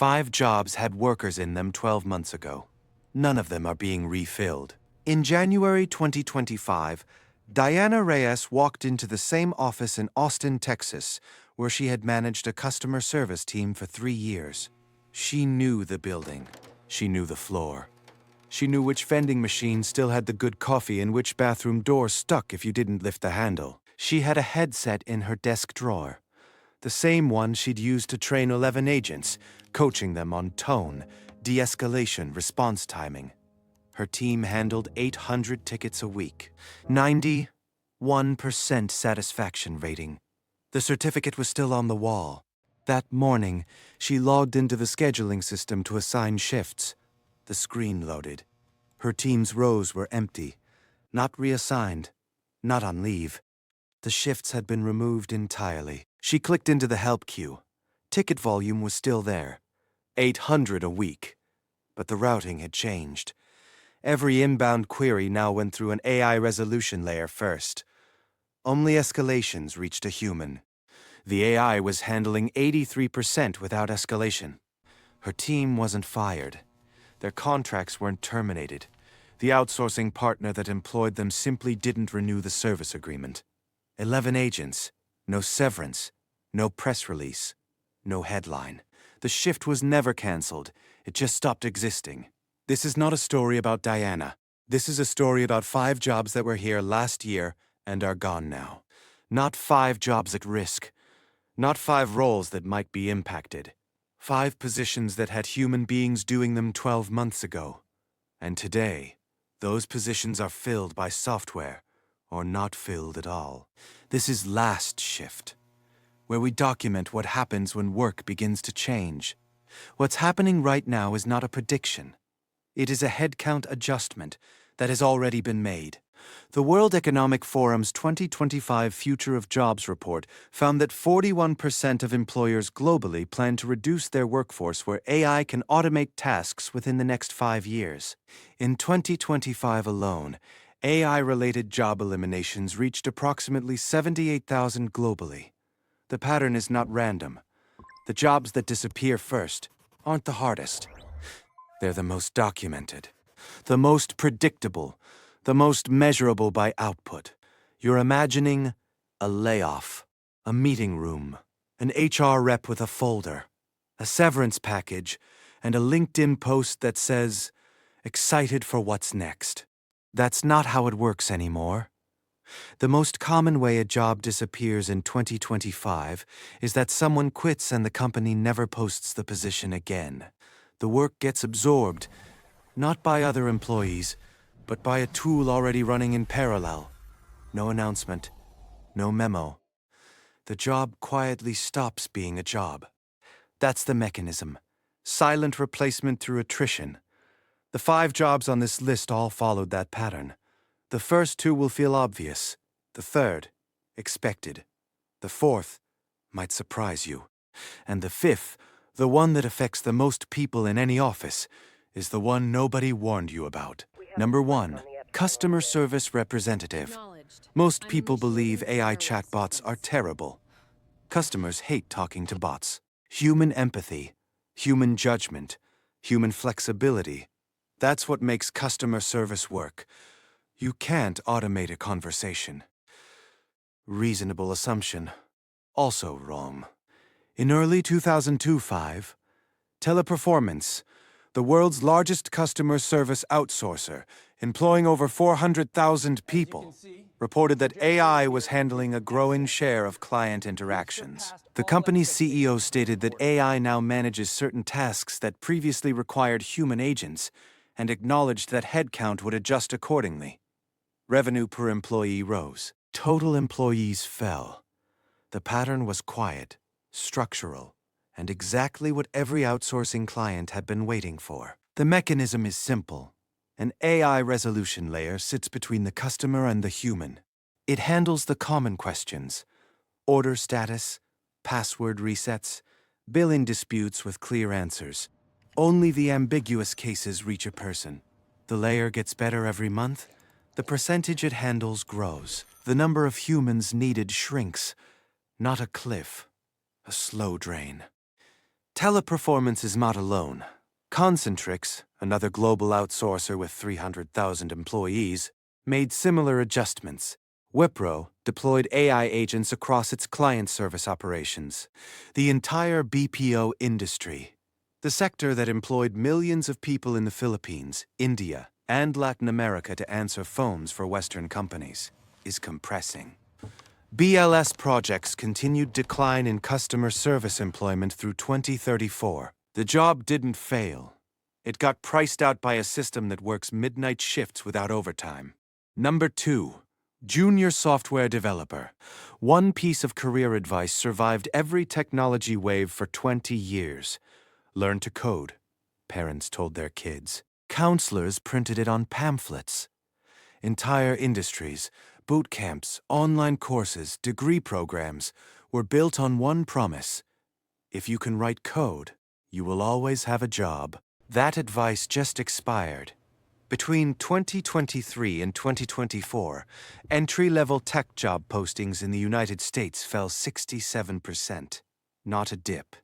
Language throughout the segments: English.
5 jobs had workers in them 12 months ago. None of them are being refilled. In January 2025, Diana Reyes walked into the same office in Austin, Texas, where she had managed a customer service team for 3 years. She knew the building. She knew the floor. She knew which vending machine still had the good coffee and which bathroom door stuck if you didn't lift the handle. She had a headset in her desk drawer, the same one she'd used to train 11 agents, coaching them on tone, de-escalation, response timing. Her team handled 800 tickets a week, 91% satisfaction rating. The certificate was still on the wall. That morning, she logged into the scheduling system to assign shifts. The screen loaded. Her team's rows were empty, not reassigned, not on leave. The shifts had been removed entirely. She clicked into the help queue. Ticket volume was still there, 800 a week. But the routing had changed. Every inbound query now went through an AI resolution layer first. Only escalations reached a human. The AI was handling 83% without escalation. Her team wasn't fired. Their contracts weren't terminated. The outsourcing partner that employed them simply didn't renew the service agreement. 11 agents, no severance, no press release, no headline. The shift was never canceled. It just stopped existing. This is not a story about Diana. This is a story about 5 jobs that were here last year and are gone now. Not 5 jobs at risk. Not 5 roles that might be impacted. 5 positions that had human beings doing them 12 months ago. And today, those positions are filled by software, or not filled at all. This is Last Shift, where we document what happens when work begins to change. What's happening right now is not a prediction. It is a headcount adjustment that has already been made. The World Economic Forum's 2025 Future of Jobs report found that 41% of employers globally plan to reduce their workforce where AI can automate tasks within the next 5 years. In 2025 alone, AI-related job eliminations reached approximately 78,000 globally. The pattern is not random. The jobs that disappear first aren't the hardest. They're the most documented, the most predictable, the most measurable by output. You're imagining a layoff, a meeting room, an HR rep with a folder, a severance package, and a LinkedIn post that says, "Excited for what's next." That's not how it works anymore. The most common way a job disappears in 2025 is that someone quits and the company never posts the position again. The work gets absorbed, not by other employees, but by a tool already running in parallel. No announcement, no memo. The job quietly stops being a job. That's the mechanism. Silent replacement through attrition. The 5 jobs on this list all followed that pattern. The first 2 will feel obvious. The third, expected. The fourth might surprise you. And the 5th, the one that affects the most people in any office, is the one nobody warned you about. Number 1, customer service representative. Most people believe AI chatbots are terrible. Customers hate talking to bots. Human empathy, human judgment, human flexibility. That's what makes customer service work. You can't automate a conversation. Reasonable assumption. Also wrong. In early 2025, Teleperformance, the world's largest customer service outsourcer, employing over 400,000 people, reported that AI was handling a growing share of client interactions. The company's CEO stated that AI now manages certain tasks that previously required human agents and acknowledged that headcount would adjust accordingly. Revenue per employee rose. Total employees fell. The pattern was quiet, structural, and exactly what every outsourcing client had been waiting for. The mechanism is simple. An AI resolution layer sits between the customer and the human. It handles the common questions: order status, password resets, billing disputes with clear answers. Only the ambiguous cases reach a person. The layer gets better every month. The percentage it handles grows. The number of humans needed shrinks. Not a cliff, a slow drain. Teleperformance is not alone. Concentrix, another global outsourcer with 300,000 employees, made similar adjustments. Wipro deployed AI agents across its client service operations. The entire BPO industry, the sector that employed millions of people in the Philippines, India, and Latin America to answer phones for Western companies, is compressing. BLS projects continued decline in customer service employment through 2034. The job didn't fail. It got priced out by a system that works midnight shifts without overtime. Number 2. Junior software developer. One piece of career advice survived every technology wave for 20 years. Learn to code, parents told their kids. Counselors printed it on pamphlets. Entire industries, boot camps, online courses, degree programs were built on one promise. If you can write code, you will always have a job. That advice just expired. Between 2023 and 2024, entry-level tech job postings in the United States fell 67%. Not a dip,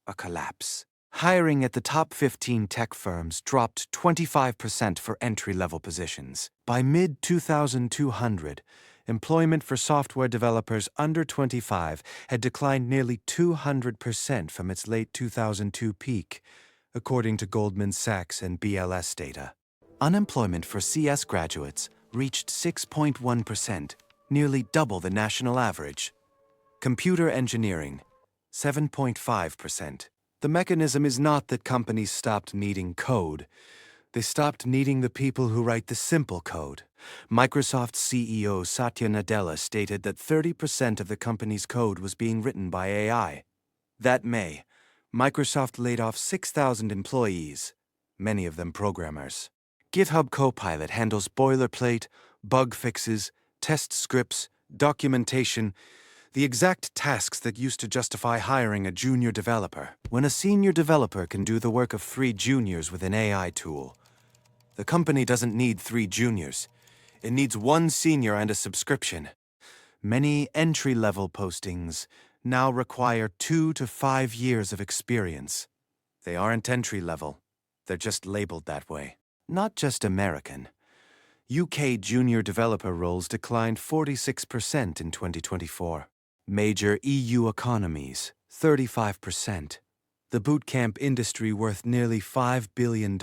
a collapse. Hiring at the top 15 tech firms dropped 25% for entry-level positions. By mid-2200, employment for software developers under 25 had declined nearly 200% from its late 2002 peak, according to Goldman Sachs and BLS data. Unemployment for CS graduates reached 6.1%, nearly double the national average. Computer engineering, 7.5%. The mechanism is not that companies stopped needing code. They stopped needing the people who write the simple code. Microsoft's CEO Satya Nadella stated that 30% of the company's code was being written by AI. That May, Microsoft laid off 6,000 employees, many of them programmers. GitHub Copilot handles boilerplate, bug fixes, test scripts, documentation, the exact tasks that used to justify hiring a junior developer. When a senior developer can do the work of 3 juniors with an AI tool, the company doesn't need 3 juniors. It needs 1 senior and a subscription. Many entry-level postings now require 2 to 5 years of experience. They aren't entry-level. They're just labeled that way. Not just American. UK junior developer roles declined 46% in 2024. Major EU economies, 35%. The bootcamp industry worth nearly $5 billion.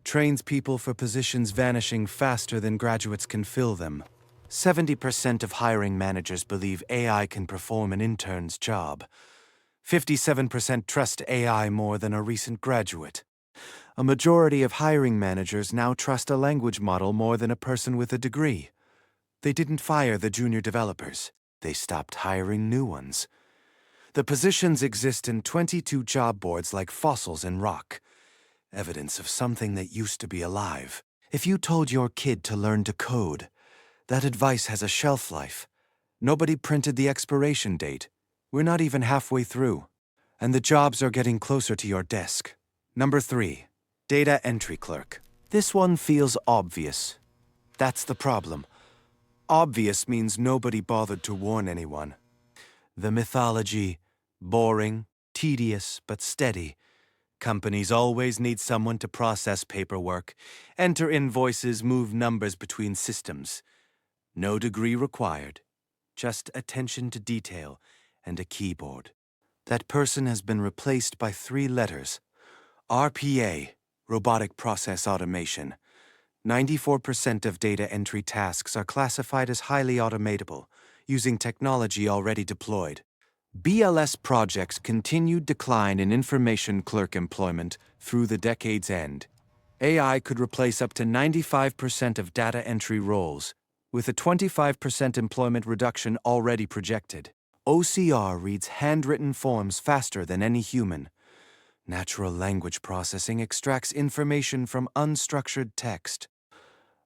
Trains people for positions vanishing faster than graduates can fill them. 70% of hiring managers believe AI can perform an intern's job. 57% trust AI more than a recent graduate. A majority of hiring managers now trust a language model more than a person with a degree. They didn't fire the junior developers. They stopped hiring new ones. The positions exist in 22 job boards like fossils in rock, evidence of something that used to be alive. If you told your kid to learn to code, that advice has a shelf life. Nobody printed the expiration date. We're not even halfway through. And the jobs are getting closer to your desk. Number 3. Data entry clerk. This one feels obvious. That's the problem. Obvious means nobody bothered to warn anyone. The mythology, boring, tedious, but steady. Companies always need someone to process paperwork, enter invoices, move numbers between systems. No degree required, just attention to detail and a keyboard. That person has been replaced by 3 letters. RPA, robotic process automation. 94% of data entry tasks are classified as highly automatable, using technology already deployed. BLS projects continued decline in information clerk employment through the decade's end. AI could replace up to 95% of data entry roles, with a 25% employment reduction already projected. OCR reads handwritten forms faster than any human. Natural language processing extracts information from unstructured text.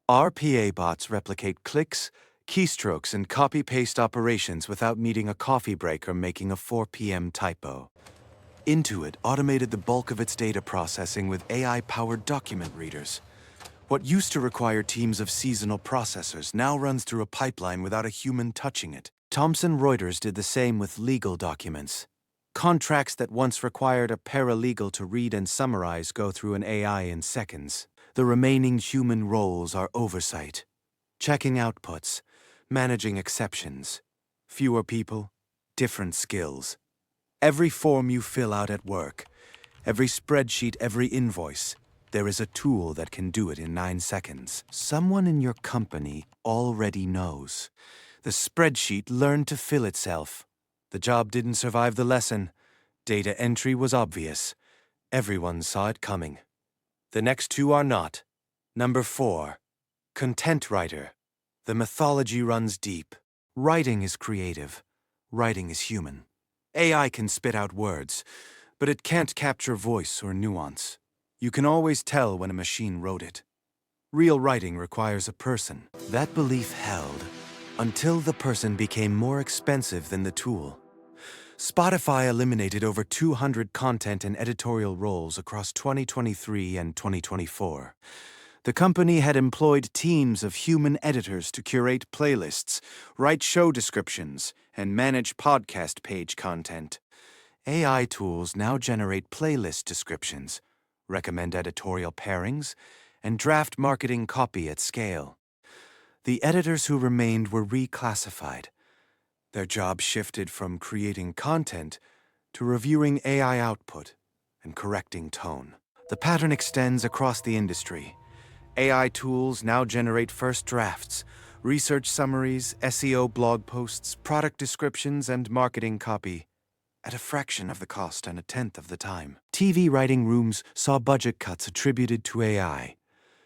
RPA bots replicate clicks, keystrokes, and copy-paste operations without needing a coffee break or making a 4 p.m. typo. Intuit automated the bulk of its data processing with AI-powered document readers. What used to require teams of seasonal processors now runs through a pipeline without a human touching it. Thomson Reuters did the same with legal documents. Contracts that once required a paralegal to read and summarize go through an AI in seconds. The remaining human roles are oversight, checking outputs, managing exceptions. Fewer people, different skills. Every form you fill out at work, every spreadsheet, every invoice, there is a tool that can do it in 9 seconds. Someone in your company already knows. The spreadsheet learned to fill itself. The job didn't survive the lesson. Data entry was obvious. Everyone saw it coming. The next two are not. Number 4. Content writer. The mythology runs deep. Writing is creative. Writing is human. AI can spit out words, but it can't capture voice or nuance. You can always tell when a machine wrote it. Real writing requires a person. That belief held until the person became more expensive than the tool. Spotify eliminated over 200 content and editorial roles across 2023 and 2024. The company had employed teams of human editors to curate playlists, write show descriptions, and manage podcast page content. AI tools now generate playlist descriptions, recommend editorial pairings, and draft marketing copy at scale. The editors who remained were reclassified. Their job shifted from creating content to reviewing AI output and correcting tone. The pattern extends across the industry. AI tools now generate first drafts, research summaries, SEO blog posts, product descriptions, and marketing copy at a fraction of the cost and a tenth of the time. TV writing rooms saw budget cuts attributed to AI.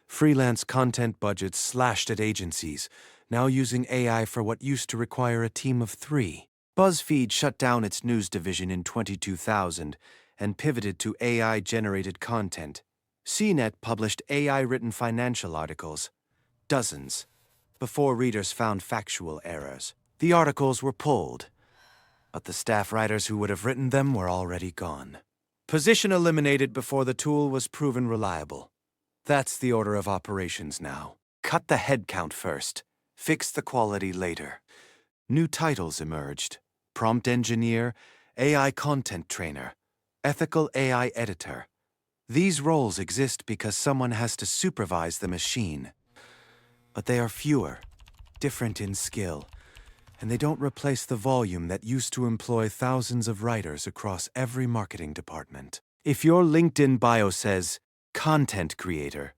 Freelance content budgets slashed at agencies, now using AI for what used to require a team of 3. BuzzFeed shut down its news division in 2000 and pivoted to AI-generated content. CNET published AI-written financial articles, dozens, before readers found factual errors. The articles were pulled, but the staff writers who would have written them were already gone. Position eliminated before the tool was proven reliable. That's the order of operations now. Cut the headcount first. Fix the quality later. New titles emerged: prompt engineer, AI content trainer, ethical AI editor. These roles exist because someone has to supervise the machine. But they are fewer, different in skill, and they don't replace the volume that used to employ thousands of writers across every marketing department. If your LinkedIn bio says, content creator,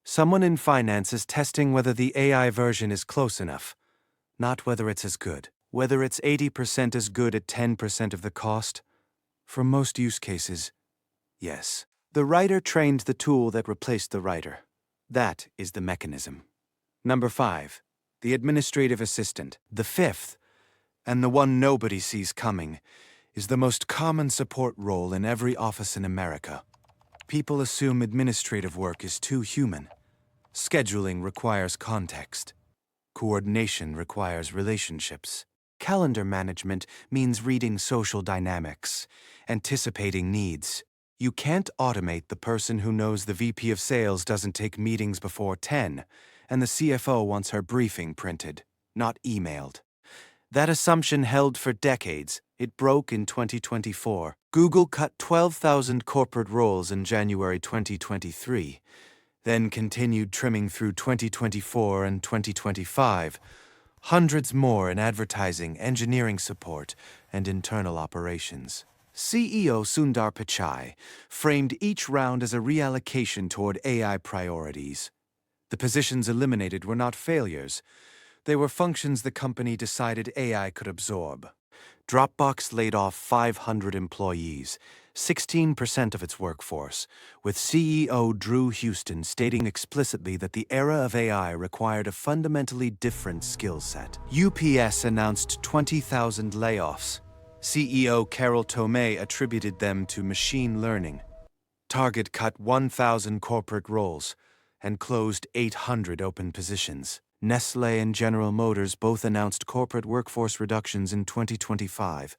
someone in finance is testing whether the AI version is close enough, not whether it's as good. Whether it's 80% as good at 10% of the cost. For most use cases, yes. The writer trained the tool that replaced the writer. That is the mechanism. Number 5, the administrative assistant. The 5th, and the one nobody sees coming, is the most common support role in every office in America. People assume administrative work is too human. Scheduling requires context. Coordination requires relationships. Calendar management means reading social dynamics, anticipating needs. You can't automate the person who knows the VP of sales doesn't take meetings before 10, and the CFO wants her briefing printed, not emailed. That assumption held for decades. It broke in 2024. Google cut 12,000 corporate roles in January 2023, then continued trimming through 2024 and 2025, hundreds more in advertising, engineering support, and internal operations. CEO Sundar Pichai framed each round as a reallocation toward AI priorities. The positions eliminated were not failures. They were functions the company decided AI could absorb. Dropbox laid off 500 employees, 16% of its workforce, with CEO Drew Houston stating explicitly that the era of AI required a fundamentally different skill set. UPS announced 20,000 layoffs. CEO Carol Tomei attributed them to machine learning. Target cut 1,000 corporate roles and closed 800 open positions. Nestlé and General Motors both announced corporate workforce reductions in 2025,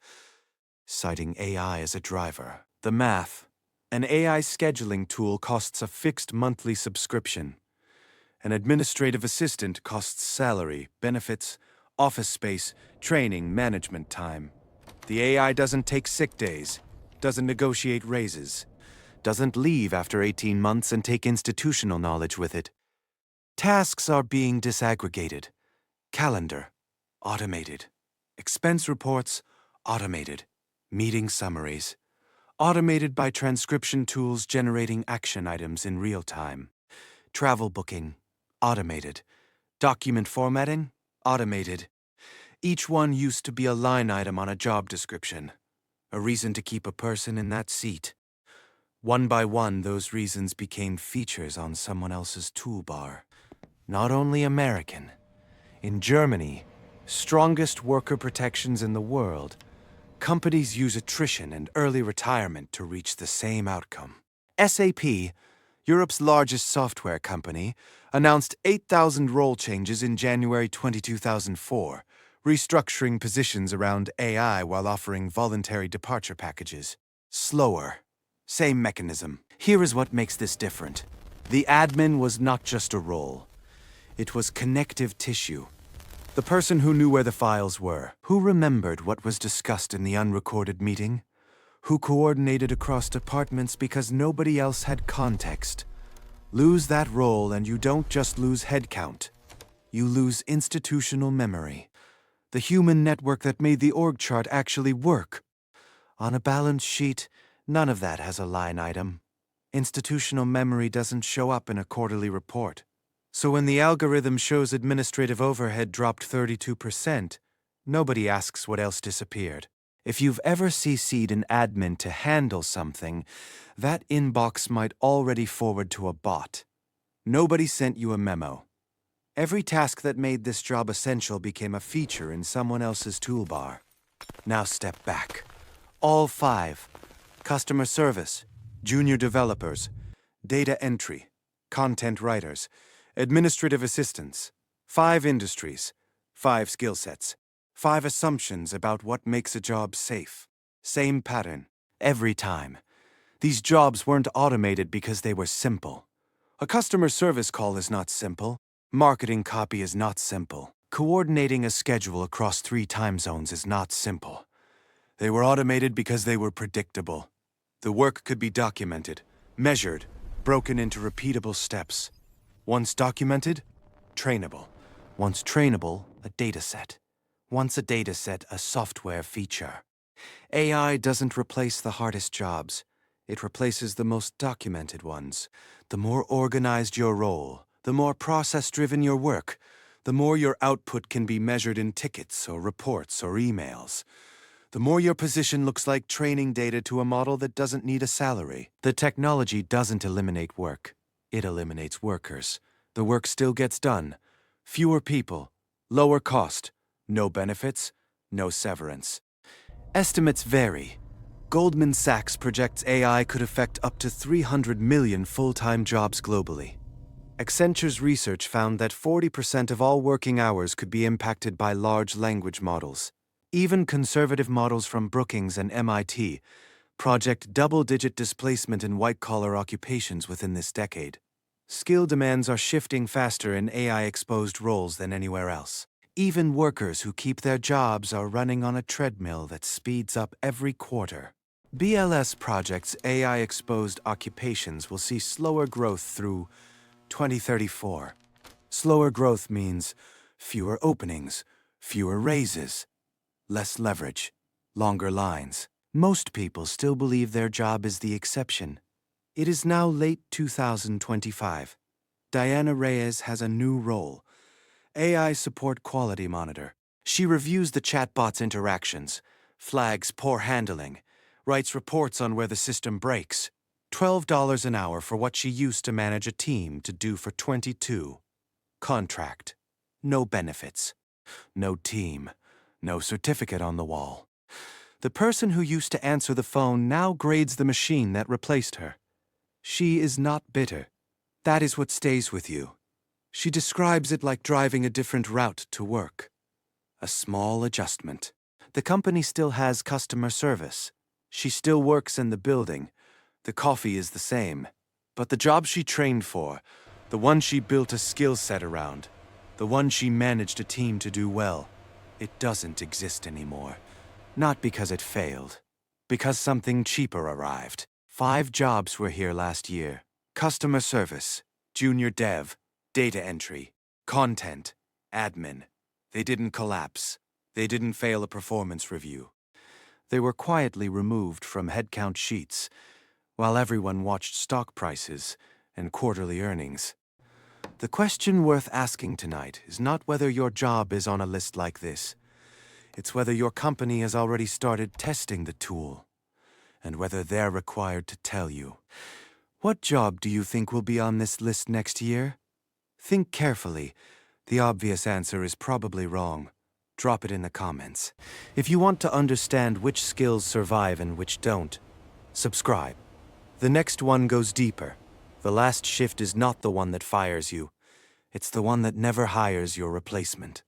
citing AI as a driver. The math: an AI scheduling tool costs a fixed monthly subscription. An administrative assistant costs salary, benefits, office space, training, management time. The AI doesn't take sick days, doesn't negotiate raises, doesn't leave after 18 months and take institutional knowledge with it. Tasks are being disaggregated. Calendar, automated. Expense reports, automated. Meeting summaries, automated by transcription tools generating action items in real time. Travel booking, automated. Document formatting, automated. Each one used to be a line item on a job description, a reason to keep a person in that seat. One by one, those reasons became features on someone else's toolbar. Not only American. In Germany, strongest worker protections in the world, companies use attrition and early retirement to reach the same outcome. SAP, Europe's largest software company, announced 8,000 role changes in January 2004, restructuring positions around AI while offering voluntary departure packages. Slower. Same mechanism. Here is what makes this different. The admin was not just a role. It was connective tissue. The person who knew where the files were, who remembered what was discussed in the unrecorded meeting, who coordinated across departments because nobody else had context. Lose that role and you don't just lose headcount. You lose institutional memory. The human network that made the org chart actually work. On a balance sheet, none of that has a line item. Institutional memory doesn't show up in a quarterly report. So when the algorithm shows administrative overhead dropped 32%, nobody asks what else disappeared. If you've ever CC'd an admin to handle something, that inbox might already forward to a bot. Nobody sent you a memo. Every task that made this job essential became a feature in someone else's toolbar. Now step back. All 5. Customer service, junior developers, data entry, content writers, administrative assistants, 5 industries, 5 skill sets, 5 assumptions about what makes a job safe. Same pattern, every time. These jobs weren't automated because they were simple. A customer service call is not simple. Marketing copy is not simple. Coordinating a schedule across 3 time zones is not simple. They were automated because they were predictable. The work could be documented, measured, broken into repeatable steps. Once documented, trainable. Once trainable, a dataset. Once a dataset, a software feature. AI doesn't replace the hardest jobs. It replaces the most documented ones. The more organized your role, the more process-driven your work, the more your output can be measured in tickets or reports or emails. The more your position looks like training data to a model that doesn't need a salary. The technology doesn't eliminate work. It eliminates workers. The work still gets done. Fewer people, lower cost, no benefits, no severance. Estimates vary. Goldman Sachs projects AI could affect up to 300 million full-time jobs globally. Accenture's research found that 40% of all working hours could be impacted by large language models. Even conservative models from Brookings and MIT project double-digit displacement in white-collar occupations within this decade. Skill demands are shifting faster in AI-exposed roles than anywhere else. Even workers who keep their jobs are running on a treadmill that speeds up every quarter. BLS projects AI-exposed occupations will see slower growth through 2034. Slower growth means fewer openings, fewer raises, less leverage, longer lines. Most people still believe their job is the exception. It is now late 2025. Diana Reyes has a new role, AI Support Quality Monitor. She reviews the chatbot's interactions, flags poor handling, writes reports on where the system breaks. $12 an hour for what she used to manage a team to do for 22. Contract. No benefits. No team. No certificate on the wall. The person who used to answer the phone now grades the machine that replaced her. She is not bitter. That is what stays with you. She describes it like driving a different route to work. A small adjustment. The company still has customer service. She still works in the building. The coffee is the same. But the job she trained for, the one she built a skill set around, the one she managed a team to do well, it doesn't exist anymore. Not because it failed. Because something cheaper arrived. 5 jobs were here last year. Customer service, junior dev, data entry, content, admin. They didn't collapse. They didn't fail a performance review. They were quietly removed from headcount sheets, while everyone watched stock prices and quarterly earnings. The question worth asking tonight is not whether your job is on a list like this. It's whether your company has already started testing the tool, and whether they're required to tell you. What job do you think will be on this list next year? Think carefully. The obvious answer is probably wrong. Drop it in the comments. If you want to understand which skills survive and which don't, subscribe. The next one goes deeper. The last shift is not the one that fires you. It's the one that never hires your replacement.